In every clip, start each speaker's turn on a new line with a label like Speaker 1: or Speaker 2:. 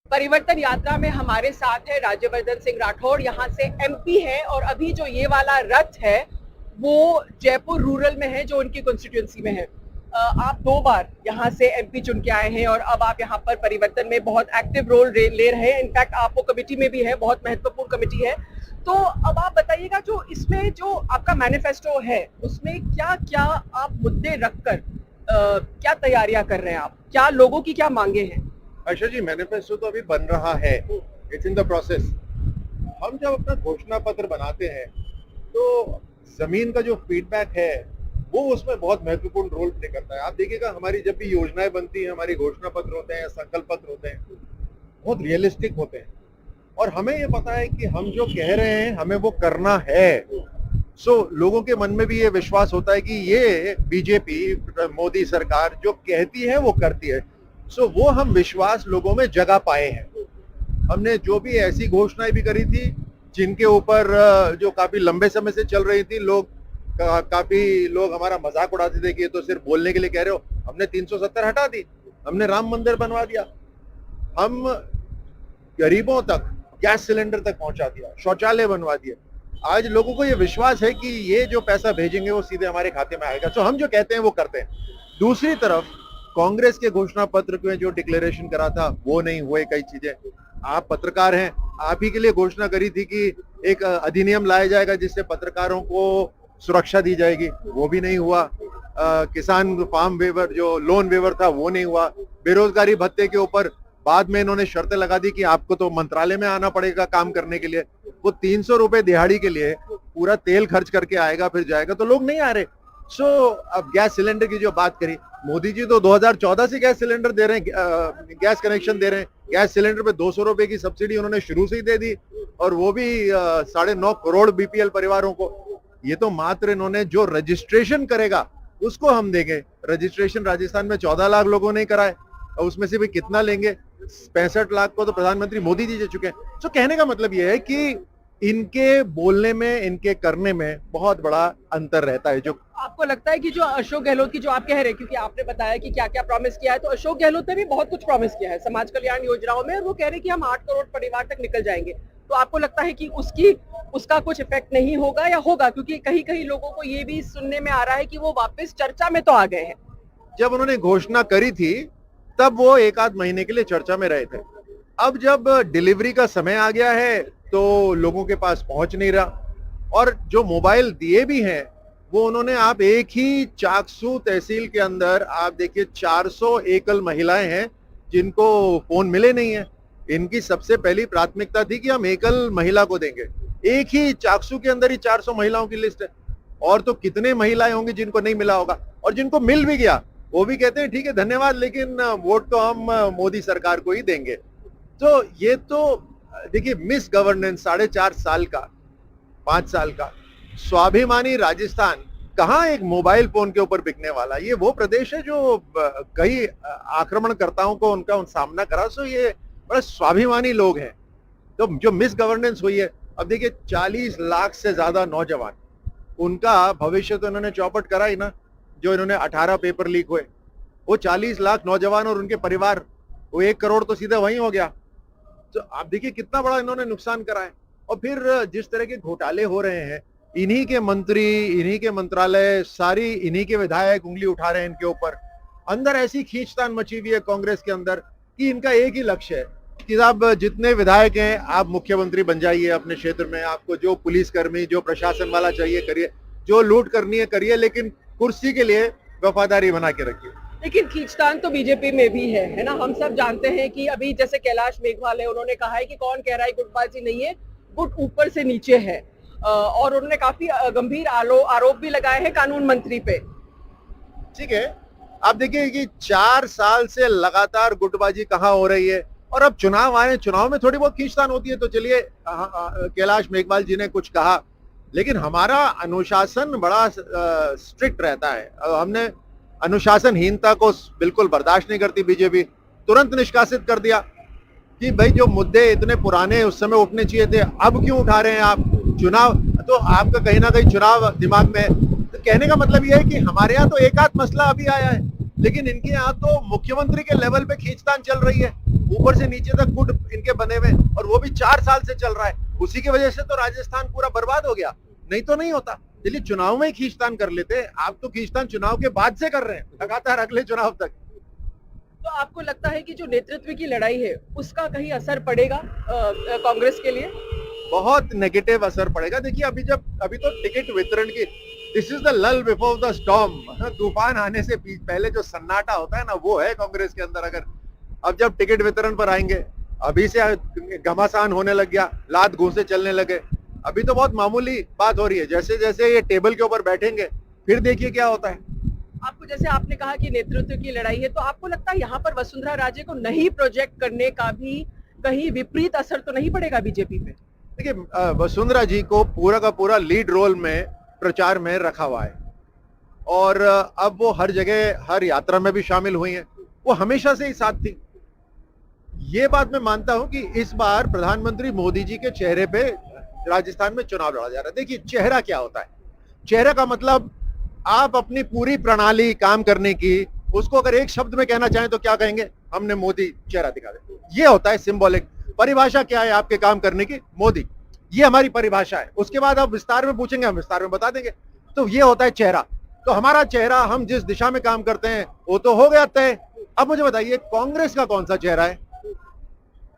Speaker 1: परिवर्तन यात्रा में हमारे साथ है राज्यवर्धन सिंह राठौड़, यहाँ से एमपी है और अभी जो ये वाला रथ है वो जयपुर रूरल में है, जो उनकी कॉन्स्टिट्यूंसी में है। आप 2 बार यहाँ से एमपी चुन के आए हैं और अब आप यहाँ पर परिवर्तन में बहुत एक्टिव रोल ले रहे हैं। इनफैक्ट आप वो कमेटी में भी है, बहुत महत्वपूर्ण कमेटी है। तो अब आप बताइएगा, जो इसमें जो आपका मैनिफेस्टो है उसमें क्या क्या आप मुद्दे रखकर क्या तैयारियां कर रहे हैं आप, क्या लोगों की क्या मांगे हैं?
Speaker 2: आशा जी, मैनिफेस्टो तो अभी बन रहा है, इट्स इन द प्रोसेस। हम जब अपना घोषणा पत्र बनाते हैं तो जमीन का जो फीडबैक है वो उसमें बहुत महत्वपूर्ण रोल प्ले करता है। आप देखिएगा, हमारी जब भी योजनाएं बनती हैं, हमारी घोषणा पत्र होते हैं, संकल्प पत्र होते हैं, बहुत रियलिस्टिक होते हैं और हमें ये पता है कि हम जो कह रहे हैं हमें वो करना है। लोगों के मन में भी ये विश्वास होता है कि ये बीजेपी, मोदी सरकार जो कहती है वो करती है। वो हम विश्वास लोगों में जगा पाए हैं। हमने जो भी ऐसी घोषणाएं भी करी थी जिनके ऊपर जो काफी लंबे समय से चल रही थी, काफी लोग हमारा मजाक उड़ाते थे कि ये तो सिर्फ बोलने के लिए कह रहे हो। हमने 370 हटा दी, हमने राम मंदिर बनवा दिया, हम गरीबों तक गैस सिलेंडर तक पहुंचा दिया, शौचालय बनवा दिए। आज लोगों को ये विश्वास है कि ये जो पैसा भेजेंगे वो सीधे हमारे खाते में आएगा। हम जो कहते हैं वो करते हैं। दूसरी तरफ कांग्रेस के घोषणा पत्र में जो डिक्लेरेशन करा था वो नहीं हुए कई चीजें। आप पत्रकार हैं, आप ही के लिए घोषणा करी थी कि एक अधिनियम लाया जाएगा जिससे पत्रकारों को सुरक्षा दी जाएगी, वो भी नहीं हुआ। किसान फार्म वेवर, जो लोन वेवर था, वो नहीं हुआ। बेरोजगारी भत्ते के ऊपर बाद में इन्होंने शर्तें लगा दी कि आपको तो मंत्रालय में आना पड़ेगा काम करने के लिए। वो 300 रुपए दिहाड़ी के लिए पूरा तेल खर्च करके आएगा फिर जाएगा, तो लोग नहीं आ रहे। अब गैस सिलेंडर की जो बात करी, मोदी जी तो 2014 से गैस सिलेंडर दे रहे हैं, गैस कनेक्शन दे रहे हैं। गैस सिलेंडर पे 200 रुपए की सब्सिडी उन्होंने शुरू से ही दे दी और वो भी 9.5 करोड़ बीपीएल परिवारों को। ये तो मात्र इन्होंने जो रजिस्ट्रेशन करेगा उसको हम देंगे। रजिस्ट्रेशन राजस्थान में 14 लाख लोगों ने कराए और उसमें से भी कितना लेंगे? 65 लाख को तो प्रधानमंत्री मोदी जी दे चुके हैं। कहने का मतलब यह है कि इनके बोलने में, इनके करने में बहुत बड़ा अंतर रहता है। जो
Speaker 1: आपको लगता है कि जो अशोक गहलोत की, जो आप कह रहे हैं, क्योंकि आपने बताया कि क्या क्या प्रॉमिस किया है, तो अशोक गहलोत ने भी बहुत कुछ प्रॉमिस किया है समाज कल्याण योजनाओं में, और वो कह रहे हैं कि हम 8 करोड़ परिवार तक निकल जाएंगे। तो आपको लगता है कि उसका कुछ इफेक्ट नहीं होगा या होगा? क्योंकि कहीं कहीं लोगों को ये भी सुनने में आ रहा है कि वो वापस चर्चा में तो आ गए हैं।
Speaker 2: जब उन्होंने घोषणा करी थी तब वो 1 आध महीने के लिए चर्चा में रहे थे। अब जब डिलीवरी का समय आ गया है तो लोगों के पास पहुंच नहीं रहा। और जो मोबाइल दिए भी हैं वो उन्होंने, आप एक ही चाकसू तहसील के अंदर आप देखिए 400 एकल महिलाएं हैं जिनको फोन मिले नहीं है। इनकी सबसे पहली प्राथमिकता थी कि हम एकल महिला को देंगे। एक ही चाकसू के अंदर ही 400 महिलाओं की लिस्ट है। और तो कितने महिलाएं होंगी जिनको नहीं मिला होगा, और जिनको मिल भी गया वो भी कहते हैं ठीक है धन्यवाद, लेकिन वोट तो हम मोदी सरकार को ही देंगे। तो ये तो देखिए मिस गवर्नेंस, 4.5 साल का, 5 साल का स्वाभिमानी राजस्थान कहाँ एक मोबाइल फोन के ऊपर बिकने वाला। ये वो प्रदेश है जो कई आक्रमणकर्ताओं को उनका सामना करा। ये बड़े स्वाभिमानी लोग हैं। तो जो मिस गवर्नेंस हुई है, अब देखिए 40 लाख से ज्यादा नौजवान, उनका भविष्य तो इन्होंने चौपट करा ही ना। जो इन्होंने 18 पेपर लीक हुए, वो 40 लाख नौजवान और उनके परिवार, वो 1 करोड़ तो सीधा वहीं हो गया। तो आप देखिए कितना बड़ा इन्होंने नुकसान करा है। और फिर जिस तरह के घोटाले हो रहे हैं, इन्हीं के मंत्री, इन्हीं के मंत्रालय, सारी इन्हीं के विधायक उंगली उठा रहे हैं इनके ऊपर। अंदर ऐसी खींचतान मची हुई है कांग्रेस के अंदर कि इनका एक ही लक्ष्य है कि आप जितने विधायक हैं आप मुख्यमंत्री बन जाइए अपने क्षेत्र में। आपको जो पुलिसकर्मी, जो प्रशासन वाला चाहिए करिए, जो लूट करनी है करिए, लेकिन कुर्सी के लिए वफादारी बना के रखिए।
Speaker 1: लेकिन खींचतान तो बीजेपी में भी है ना। हम सब जानते हैं कि अभी जैसे कैलाश मेघवाल है, उन्होंने कहा है कि कौन कह रहा है गुटबाजी नहीं है, गुट ऊपर से नीचे है। और उन्होंने काफी गंभीर आरोप भी लगाए हैं कानून मंत्री पे।
Speaker 2: ठीक है, आप देखिए कि 4 साल से लगातार गुटबाजी कहाँ हो रही है, और अब चुनाव आए, चुनाव में थोड़ी बहुत खींचतान होती है। तो चलिए, कैलाश मेघवाल जी ने कुछ कहा, लेकिन हमारा अनुशासन बड़ा स्ट्रिक्ट रहता है। हमने अनुशासनहीनता को बिल्कुल बर्दाश्त नहीं करती बीजेपी। तुरंत निष्कासित कर दिया कि भाई जो मुद्दे इतने पुराने उस समय उठने चाहिए थे, अब क्यों उठा रहे हैं आप? चुनाव तो आपका कहीं ना कहीं चुनाव दिमाग में है। तो कहने का मतलब यह है कि हमारे यहाँ तो एक आध मसला अभी आया है, लेकिन इनके यहाँ तो मुख्यमंत्री के लेवल पे खींचतान चल रही है। ऊपर से नीचे तक गुट इनके बने हुए, और वो भी 4 साल से चल रहा है। उसी की वजह से तो राजस्थान पूरा बर्बाद हो गया, नहीं तो नहीं होता। चलिए चुनाव में ही खींचतान कर लेते, आप तो खींचतान चुनाव के बाद से कर रहे हैं, लगातार अगले चुनाव तक।
Speaker 1: तो आपको लगता है कि जो नेतृत्व की लड़ाई है उसका कहीं असर पड़ेगा कांग्रेस के लिए?
Speaker 2: बहुत नेगेटिव असर पड़ेगा। देखिए अभी तो टिकट वितरण की, दिस इज द लल बिफोर द स्टॉर्म, तूफान आने से पहले जो सन्नाटा होता है ना, वो है कांग्रेस के अंदर। अगर अब जब टिकट वितरण पर आएंगे, अभी से घमासान होने लग गया, लात घूंसे चलने लगे। अभी तो बहुत मामूली बात हो रही है, जैसे जैसे ये टेबल के ऊपर बैठेंगे फिर देखिए क्या होता है।
Speaker 1: आपको, जैसे आपने कहा कि नेतृत्व की लड़ाई है, तो आपको लगता है यहाँ पर वसुंधरा राजे को नहीं प्रोजेक्ट करने का भी कहीं विपरीत असर तो नहीं पड़ेगा बीजेपी पे?
Speaker 2: देखिए वसुंधरा जी को पूरा का पूरा लीड रोल में प्रचार में रखा हुआ है, और अब वो हर जगह हर यात्रा में भी शामिल हुई हैं। वो हमेशा से ही साथ थी। ये बात मैं मानता हूं कि इस बार प्रधानमंत्री मोदी जी के चेहरे पे राजस्थान में चुनाव लड़ा जा रहा है। देखिए चेहरा क्या होता है, चेहरा का मतलब आप अपनी पूरी प्रणाली काम करने की, उसको अगर एक शब्द में कहना चाहें तो क्या कहेंगे? हमने मोदी चेहरा दिखा दिया। ये होता है सिंबॉलिक। परिभाषा क्या है आपके काम करने की? मोदी। ये हमारी परिभाषा है। उसके बाद आप विस्तार में पूछेंगे, हम विस्तार में बता देंगे। तो ये होता है चेहरा। तो हमारा चेहरा, हम जिस दिशा में काम करते हैं वो तो हो गया तय। अब मुझे बताइए कांग्रेस का कौन सा चेहरा है?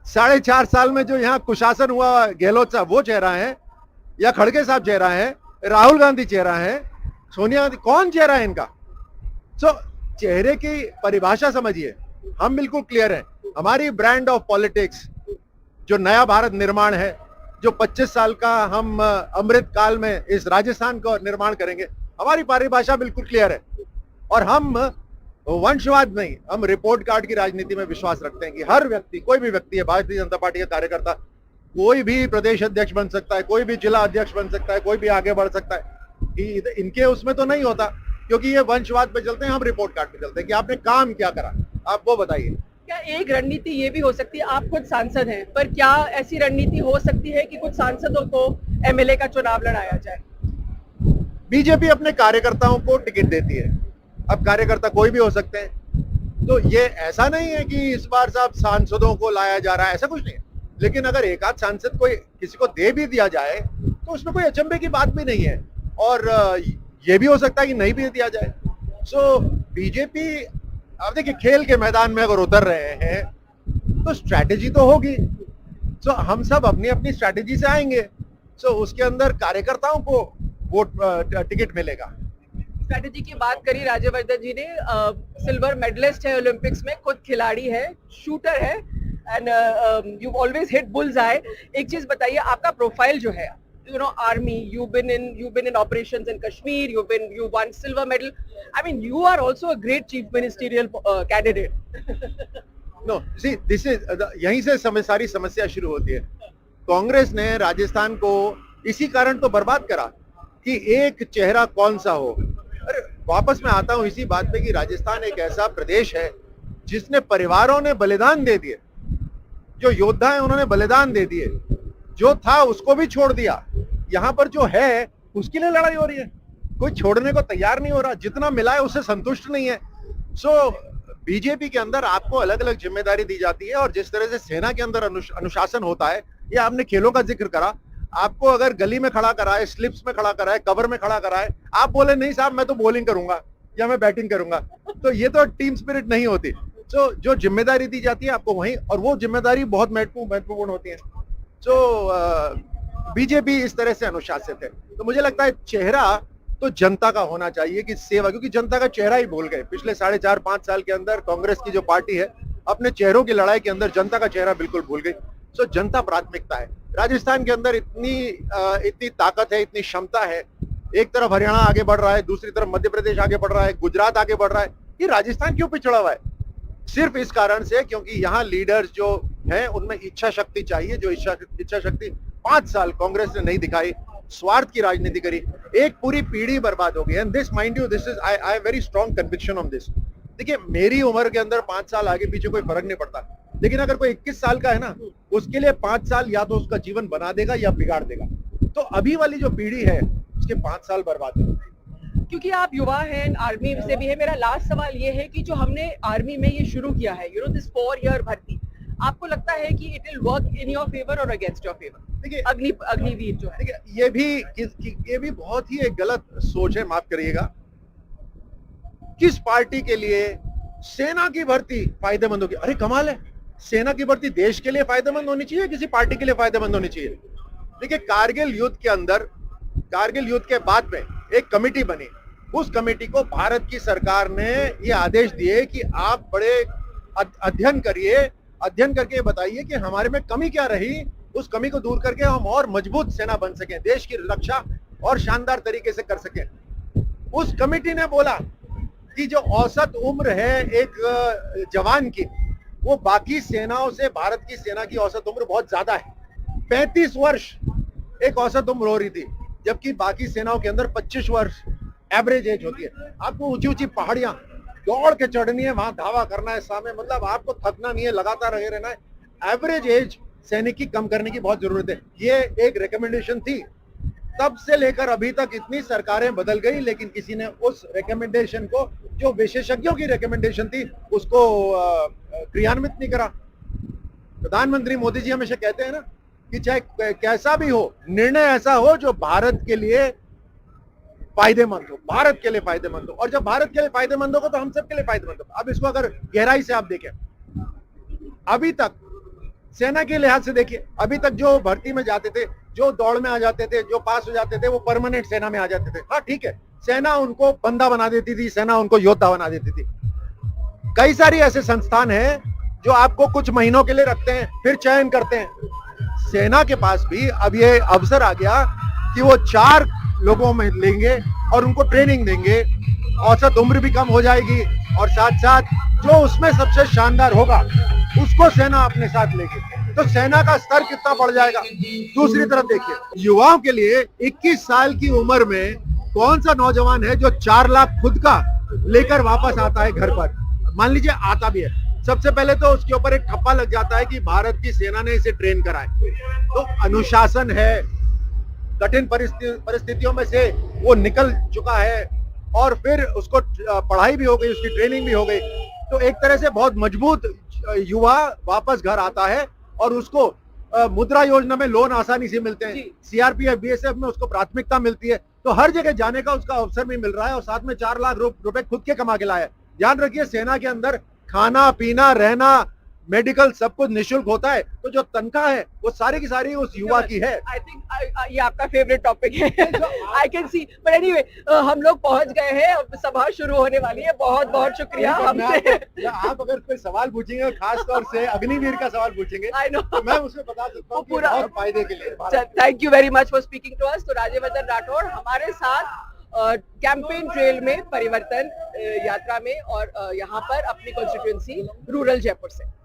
Speaker 2: 4.5 साल में जो यहाँ कुशासन हुआ गहलोत साहब, वो चेहरा है? या खड़गे साहब चेहरा है? राहुल गांधी चेहरा है? सोनिया गांधी? कौन चेहरा है इनका? चेहरे की परिभाषा समझिए। हम बिल्कुल क्लियर हैं। हमारी ब्रांड ऑफ पॉलिटिक्स, जो नया भारत निर्माण है, जो 25 साल का हम अमृत काल में इस राजस्थान का निर्माण करेंगे, हमारी परिभाषा बिल्कुल क्लियर है। और हम वंशवाद नहीं, हम रिपोर्ट कार्ड की राजनीति में विश्वास रखते हैं कि हर व्यक्ति, कोई भी व्यक्ति है, भारतीय जनता पार्टी का कार्यकर्ता, कोई भी प्रदेश अध्यक्ष बन सकता है, कोई भी जिला अध्यक्ष बन सकता है, कोई भी आगे बढ़ सकता है। इनके उसमें तो नहीं होता, क्योंकि ये वंशवाद पे चलते हैं, हम रिपोर्ट कार्ड पे चलते हैं कि आपने काम क्या करा, आप वो बताइए।
Speaker 1: क्या एक रणनीति ये भी हो सकती है, आप खुद सांसद हैं, पर क्या ऐसी रणनीति हो सकती है कि कुछ सांसदों को एमएलए का चुनाव लड़ाया जाए?
Speaker 2: बीजेपी अपने कार्यकर्ताओं को टिकट देती है। अब कार्यकर्ता कोई भी हो सकते हैं, तो ये ऐसा नहीं है कि इस बार साहब सांसदों को लाया जा रहा है, ऐसा कुछ नहीं है। लेकिन अगर एक आध सांसद कोई किसी को दे भी दिया जाए तो उसमें कोई अचंभे की बात भी नहीं है, और ये भी हो सकता है कि नहीं भी दिया जाए। बीजेपी, अब देखिए खेल के मैदान में अगर उतर रहे हैं तो स्ट्रैटेजी तो होगी। हम सब अपनी अपनी स्ट्रैटेजी से आएंगे। उसके अंदर कार्यकर्ताओं को वोट टिकट मिलेगा।
Speaker 1: स्ट्रैटेजी की बात करी राज्यवर्धन जी ने, सिल्वर मेडलिस्ट है ओलंपिक्स में, खुद खिलाड़ी है, शूटर है, and you always hit bulls आई। एक चीज बताइए, आपका प्रोफाइल जो है, army, you've been in operations in Kashmir, you won silver medal. I mean, you are also a great chief ministerial candidate.
Speaker 2: No, see, this is यहीं से सारी समस्या शुरू होती है। कांग्रेस ने राजस्थान को इसी कारण तो बर्बाद करा कि एक चेहरा कौन सा हो। अरे वापस मैं आता हूं इसी बात पे कि राजस्थान एक ऐसा प्रदेश है जिसने परिवारों ने बलिदान दे दिए, जो योद्धा है उन्होंने बलिदान दे दिए, जो था उसको भी छोड़ दिया। यहाँ पर जो है उसके लिए लड़ाई हो रही है, कोई छोड़ने को तैयार नहीं हो रहा, जितना मिला है उससे संतुष्ट नहीं है। बीजेपी के अंदर आपको अलग अलग जिम्मेदारी दी जाती है, और जिस तरह से सेना के अंदर अनुशासन होता है, ये आपने खेलों का जिक्र करा, आपको अगर गली में खड़ा करा है, स्लिप्स में खड़ा करा है, कवर में खड़ा करा है, आप बोले नहीं साहब मैं तो बॉलिंग करूंगा या मैं बैटिंग करूंगा, तो ये तो टीम स्पिरिट नहीं होती। जो जिम्मेदारी दी जाती है आपको वहीं, और वो जिम्मेदारी बहुत महत्वपूर्ण होती है। बीजेपी इस तरह से अनुशासित है। तो मुझे लगता है चेहरा तो जनता का होना चाहिए कि सेवा, क्योंकि जनता का चेहरा ही भूल गए। पिछले 4.5-5 साल के अंदर कांग्रेस की जो पार्टी है, अपने चेहरों की लड़ाई के अंदर जनता का चेहरा बिल्कुल भूल गई। जनता प्राथमिकता है। राजस्थान के अंदर इतनी ताकत है, इतनी क्षमता है। एक तरफ हरियाणा आगे बढ़ रहा है, दूसरी तरफ मध्य प्रदेश आगे बढ़ रहा है, गुजरात आगे बढ़ रहा है। ये राजस्थान क्यों पिछड़ा हुआ है? सिर्फ इस कारण से क्योंकि यहाँ लीडर्स जो हैं उनमें इच्छा शक्ति चाहिए, जो इच्छा शक्ति 5 साल कांग्रेस ने नहीं दिखाई, स्वार्थ की राजनीति करी, एक पूरी पीढ़ी बर्बाद हो गई। And this mind you, this is I have very strong conviction on this. देखिए मेरी उम्र के अंदर 5 साल आगे पीछे कोई फर्क नहीं पड़ता, लेकिन अगर कोई 21 साल का है ना, उसके लिए 5 साल या तो उसका जीवन बना देगा या बिगाड़ देगा। तो अभी वाली जो पीढ़ी है उसके 5 साल बर्बाद है।
Speaker 1: क्योंकि आप युवा हैं, आर्मी से भी है, मेरा लास्ट सवाल ये है कि जो हमने आर्मी में ये शुरू किया है, दिस 4 ईयर भर्ती, आपको लगता है कि it will work in your favour और अगेंस्ट योर फेवर?
Speaker 2: देखिए
Speaker 1: अग्निवीर जो है,
Speaker 2: देखिए ये भी बहुत ही एक गलत सोच है, माफ करिएगा। किस पार्टी के लिए सेना की भर्ती फायदेमंद होगी? अरे कमाल है, सेना की भर्ती देश के लिए फायदेमंद होनी चाहिए, किसी पार्टी के लिए फायदेमंद होनी चाहिए? देखिए कारगिल युद्ध के अंदर, कारगिल युद्ध के बाद में एक कमेटी बनी। उस कमेटी को भारत की सरकार ने ये आदेश दिए कि आप बड़े अध्ययन करिए, अध्ययन करके बताइए कि हमारे में कमी क्या रही, उस कमी को दूर करके हम और मजबूत सेना बन सकें, देश की रक्षा और शानदार तरीके से कर सकें। उस कमेटी ने बोला कि जो औसत उम्र है एक जवान की, वो बाकी सेनाओं से भारत की सेना की औसत उम्र बहुत ज्यादा है। 35 वर्ष एक औसत उम्र हो रही थी, जबकि बाकी सेनाओं के अंदर 25 वर्ष एवरेज एज होती है। आपको ऊंची ऊंची पहाड़ियां दौड़ के चढ़नी है, वहां धावा करना है सामने, मतलब आपको थकना नहीं है, लगातार रहे रहना है। एवरेज एज सैनिक की कम करने की बहुत जरूरत है। ये एक रिकमेंडेशन थी, तब से लेकर अभी तक इतनी सरकारें बदल गई, लेकिन किसी ने उस रिकमेंडेशन को, जो विशेषज्ञों की रिकमेंडेशन थी, उसको क्रियान्वित नहीं करा। प्रधानमंत्री मोदी जी हमेशा कहते हैं ना कि चाहे कैसा भी हो, निर्णय ऐसा हो जो भारत के लिए फायदेमंद हो, भारत के लिए फायदेमंद हो। और जब भारत के लिए फायदेमंद होगा तो हम सबके लिए फायदेमंद होगा। अब इसको अगर गहराई से आप देखें, अभी तक सेना के लिहाज से देखिए, अभी तक जो भर्ती में जाते थे, जो दौड़ में आ जाते थे, जो पास हो जाते थे, वो परमानेंट सेना में आ जाते थे। हाँ ठीक है, सेना उनको बंदा बना देती थी, सेना उनको योद्धा बना देती थी। कई सारी ऐसे संस्थान हैं जो आपको कुछ महीनों के लिए रखते हैं, फिर चयन करते हैं। सेना के पास भी अब ये अवसर आ गया कि वो 4 लोगों में लेंगे और उनको ट्रेनिंग देंगे, औसत उम्र भी कम हो जाएगी, और साथ साथ जो उसमें सबसे शानदार होगा उसको सेना अपने साथ लेगी, तो सेना का स्तर कितना बढ़ जाएगा। दूसरी तरफ देखिए, युवाओं के लिए 21 साल की उम्र में कौन सा नौजवान है जो 4 लाख खुद का लेकर वापस आता है घर पर? मान लीजिए आता भी है, सबसे पहले तो उसके ऊपर एक ठप्पा लग जाता है कि भारत की सेना ने इसे ट्रेन कराए। तो अनुशासन है, कठिन परिस्थितियों में से वो निकल चुका है, और फिर उसको पढ़ाई भी हो गई, उसकी ट्रेनिंग भी हो गई, तो एक तरह से बहुत मजबूत युवा वापस घर आता है, और उसको मुद्रा योजना में लोन आसानी से मिलते हैं, सीआरपीएफ बीएसएफ में उसको प्राथमिकता मिलती है, तो हर जगह जाने का उसका अवसर भी मिल रहा है, और साथ में 4 लाख रुपए खुद के कमा के लाया है। ध्यान रखिए, सेना के अंदर खाना पीना रहना मेडिकल सब कुछ निशुल्क होता है, तो जो तनख्वाह है वो सारी की सारी उस युवा की है।
Speaker 1: आई थिंक ये आपका फेवरेट टॉपिक है, I can see, but anyway हम लोग पहुंच गए हैं, अब सभा शुरू होने वाली है। बहुत बहुत शुक्रिया हमसे।
Speaker 2: आप अगर कोई सवाल पूछेंगे, खास तौर से अग्निवीर का सवाल पूछेंगे,
Speaker 1: आई नो,
Speaker 2: तो मैं उसमें बता सकता हूँ पूरा फायदे के लिए।
Speaker 1: Thank you very much for speaking to us. तो राज्यवर्धन राठौड़ हमारे साथ कैंपेन ट्रेल में, परिवर्तन यात्रा में, और यहाँ पर अपनी कॉन्स्टिट्यूएंसी रूरल जयपुर से।